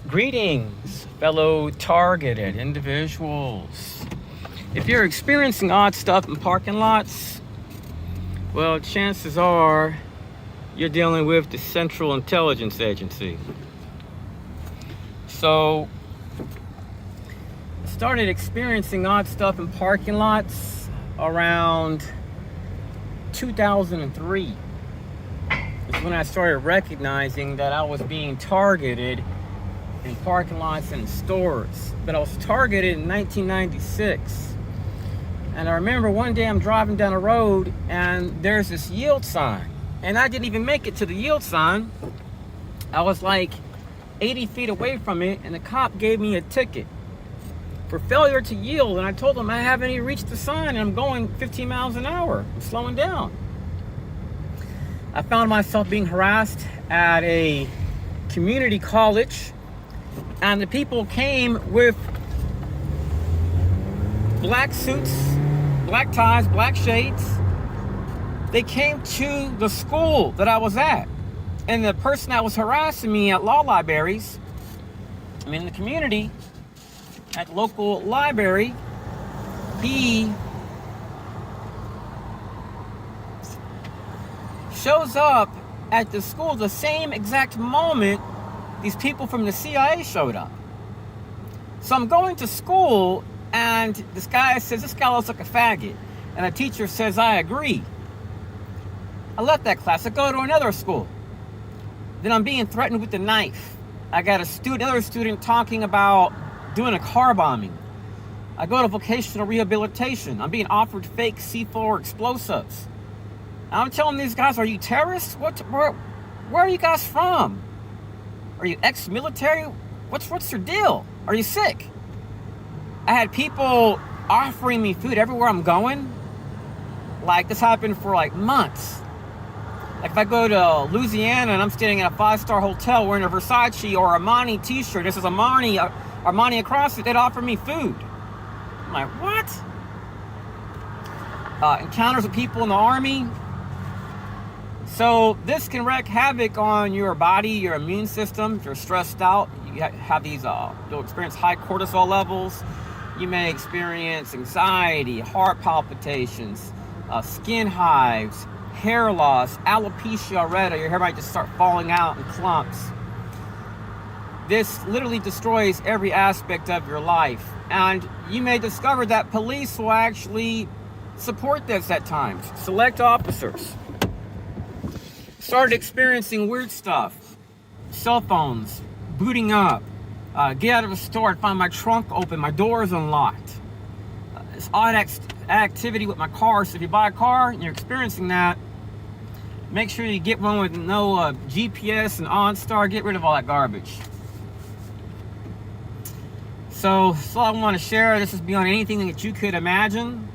Greetings, fellow targeted individuals. If you're experiencing odd stuff in parking lots, well, chances are you're dealing with the Central Intelligence Agency. So, I started experiencing odd stuff in parking lots around 2003. It's when I started recognizing that I was being targeted in parking lots and stores. But I was targeted in 1996. And I remember one day I'm driving down a road and there's this yield sign. And I didn't even make it to the yield sign. I was like 80 feet away from it, and the cop gave me a ticket for failure to yield. And I told him I haven't even reached the sign and I'm going 15 miles an hour. I'm slowing down. I found myself being harassed at a community college, and the people came with black suits, black ties, black shades. They came to the school that I was at. And the person that was harassing me at law libraries, in the community, at the local library, he shows up at the school the same exact moment these people from the CIA showed up. So I'm going to school, and this guy says, "This guy looks like a faggot." And the teacher says, "I agree." I left that class. I go to another school. Then I'm being threatened with a knife. I got another student talking about doing a car bombing. I go to vocational rehabilitation. I'm being offered fake C4 explosives. I'm telling these guys, "Are you terrorists? Where are you guys from? Are you ex-military? What's your deal? Are you sick?" I had people offering me food everywhere I'm going. Like, this happened for like months. Like, if I go to Louisiana and I'm staying at a 5-star hotel wearing a Versace or Armani t-shirt, this is Armani across it, they'd offer me food. I'm like, what? Encounters with people in the Army. So this can wreak havoc on your body, your immune system. If you're stressed out, you have these, you'll experience high cortisol levels. You may experience anxiety, heart palpitations, skin hives, hair loss, alopecia areata. Your hair might just start falling out in clumps. This literally destroys every aspect of your life. And you may discover that police will actually support this at times. Select officers. Started experiencing weird stuff. Cell phones, booting up. Get out of a store and find my trunk open, my doors unlocked. This odd activity with my car. So if you buy a car and you're experiencing that, make sure you get one with no GPS and OnStar. Get rid of all that garbage. So that's all I want to share. This is beyond anything that you could imagine.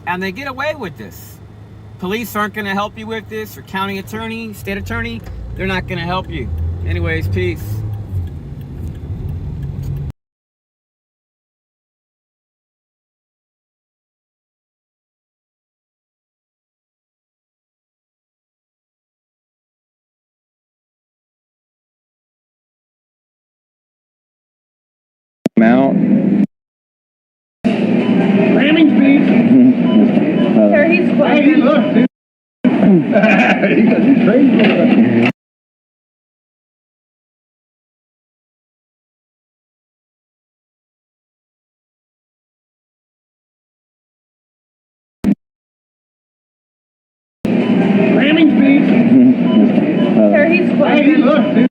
And they get away with this. Police aren't going to help you with this, or county attorney, state attorney. They're not going to help you. Anyways, peace. Out. Landing speed. Sir, he's close. Hey, look, dude. He's crazy. Landing speed. Sir, he's close. Hey, look, dude.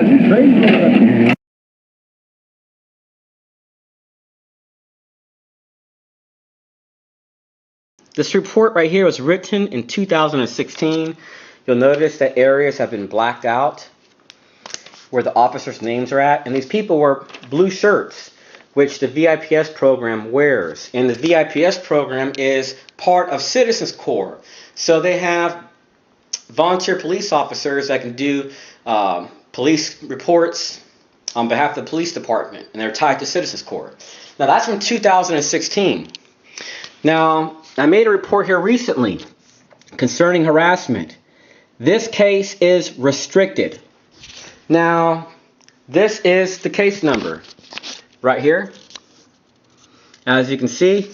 He's crazy. This report right here was written in 2016. You'll notice that areas have been blacked out where the officers' names are at. And these people wear blue shirts, which the VIPS program wears. And the VIPS program is part of Citizens Corps. So they have volunteer police officers that can do police reports on behalf of the police department. And they're tied to Citizens Corps. Now that's from 2016. Now, I made a report here recently concerning harassment. This case is restricted. Now, this is the case number right here. As you can see,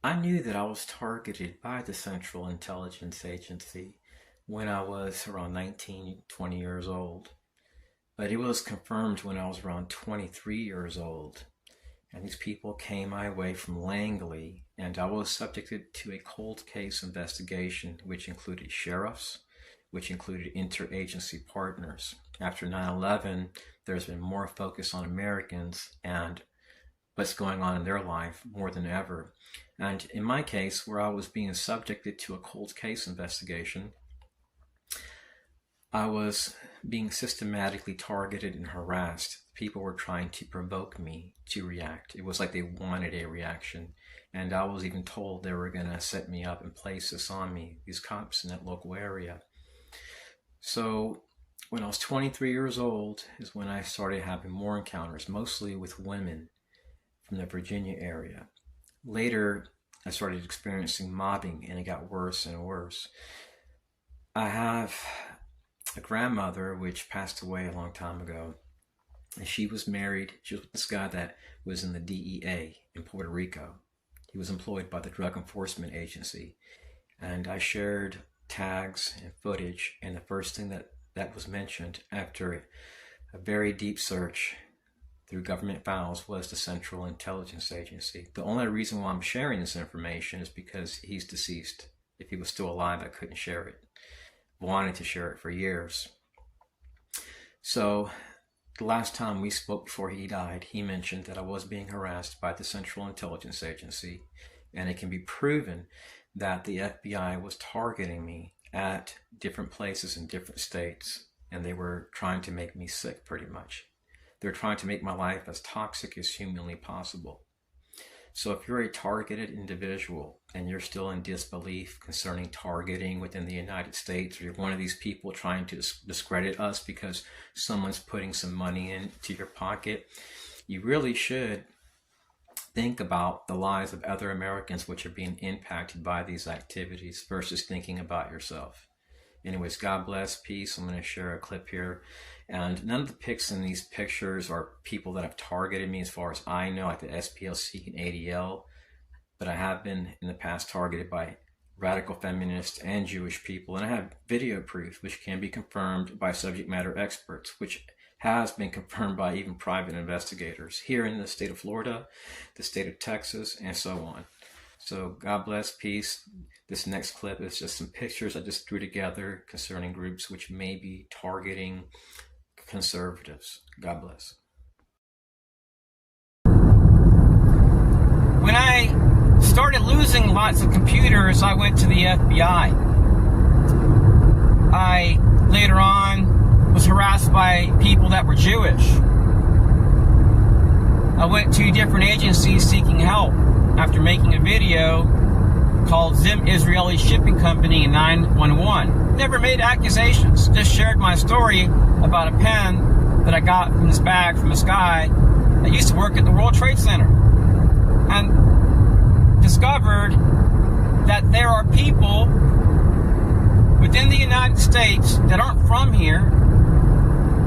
I knew that I was targeted by the Central Intelligence Agency when I was around 19, 20 years old. But it was confirmed when I was around 23 years old. And these people came my way from Langley, and I was subjected to a cold case investigation, which included sheriffs, which included interagency partners. After 9/11, there's been more focus on Americans and what's going on in their life more than ever. And in my case, where I was being subjected to a cold case investigation, I was being systematically targeted and harassed. People were trying to provoke me to react. It was like they wanted a reaction. And I was even told they were going to set me up and place this on me, these cops in that local area. So when I was 23 years old is when I started having more encounters, mostly with women from the Virginia area. Later, I started experiencing mobbing, and it got worse and worse. I have a grandmother which passed away a long time ago, and she was married. She was with this guy that was in the DEA in Puerto Rico. He was employed by the Drug Enforcement Agency, and I shared tags and footage, and the first thing that was mentioned after a very deep search through government files was the Central Intelligence Agency. The only reason why I'm sharing this information is because he's deceased. If he was still alive, I couldn't share it. Wanted to share it for years. So the last time we spoke before he died, he mentioned that I was being harassed by the Central Intelligence Agency, and it can be proven that the FBI was targeting me at different places in different states, and they were trying to make me sick pretty much. They're trying to make my life as toxic as humanly possible. So if you're a targeted individual and you're still in disbelief concerning targeting within the United States, or you're one of these people trying to discredit us because someone's putting some money into your pocket, you really should think about the lives of other Americans which are being impacted by these activities versus thinking about yourself. Anyways, God bless, peace. I'm going to share a clip here. And none of the pics in these pictures are people that have targeted me as far as I know, like the SPLC and ADL. But I have been in the past targeted by radical feminists and Jewish people. And I have video proof, which can be confirmed by subject matter experts, which has been confirmed by even private investigators here in the state of Florida, the state of Texas, and so on. So God bless, peace. This next clip is just some pictures I just threw together concerning groups which may be targeting conservatives. God bless. When I started losing lots of computers, I went to the FBI. I later on was harassed by people that were Jewish. I went to different agencies seeking help after making a video called Zim Israeli Shipping Company 911. Never made accusations, just shared my story about a pen that I got from this bag from this guy that used to work at the World Trade Center. and discovered that there are people within the United States that aren't from here,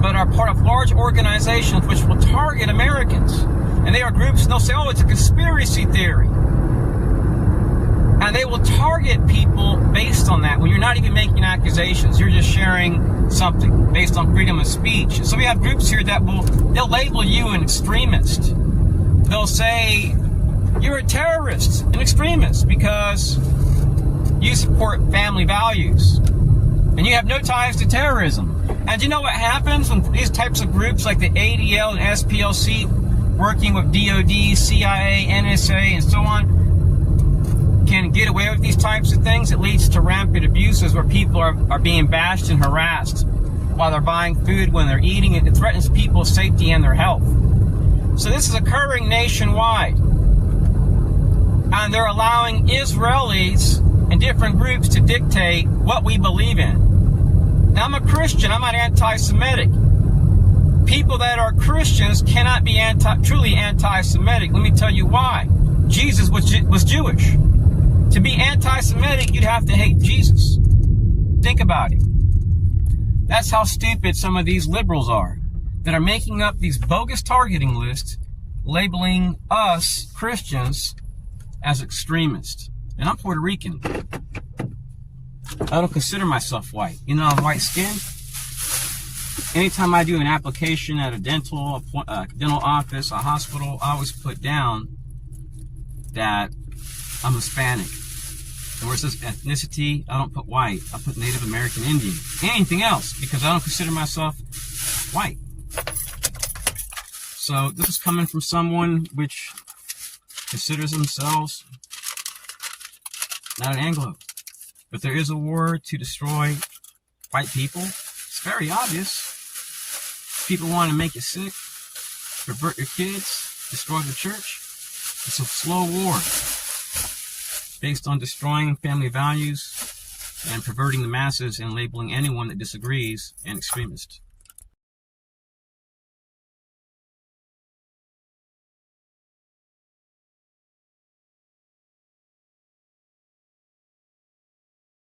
but are part of large organizations which will target Americans. And they are groups, and they'll say, oh, it's a conspiracy theory. And they will target people based on that when you're not even making accusations. You're just sharing something based on freedom of speech. So we have groups here that they'll label you an extremist. They'll say you're a terrorist, an extremist, because you support family values and you have no ties to terrorism. And you know what happens when these types of groups like the ADL and SPLC, working with DOD, CIA, NSA, and so on, can get away with these types of things? It leads to rampant abuses where people are being bashed and harassed while they're buying food, when they're eating it. It threatens people's safety and their health. So this is occurring nationwide. And they're allowing Israelis and different groups to dictate what we believe in. Now, I'm a Christian. I'm not anti-Semitic. People that are Christians cannot be truly anti-Semitic. Let me tell you why. Jesus was Jewish. To be anti-Semitic, you'd have to hate Jesus. Think about it. That's how stupid some of these liberals are, that are making up these bogus targeting lists, labeling us Christians as extremists. And I'm Puerto Rican. I don't consider myself white. You know, I'm white skinned. Anytime I do an application at a dental office, a hospital, I always put down that I'm Hispanic. And where it says ethnicity, I don't put white. I put Native American Indian. Anything else, because I don't consider myself white. So this is coming from someone which considers themselves not an Anglo. But there is a war to destroy white people. It's very obvious. People want to make you sick, pervert your kids, destroy the church. It's a slow war based on destroying family values and perverting the masses and labeling anyone that disagrees an extremist.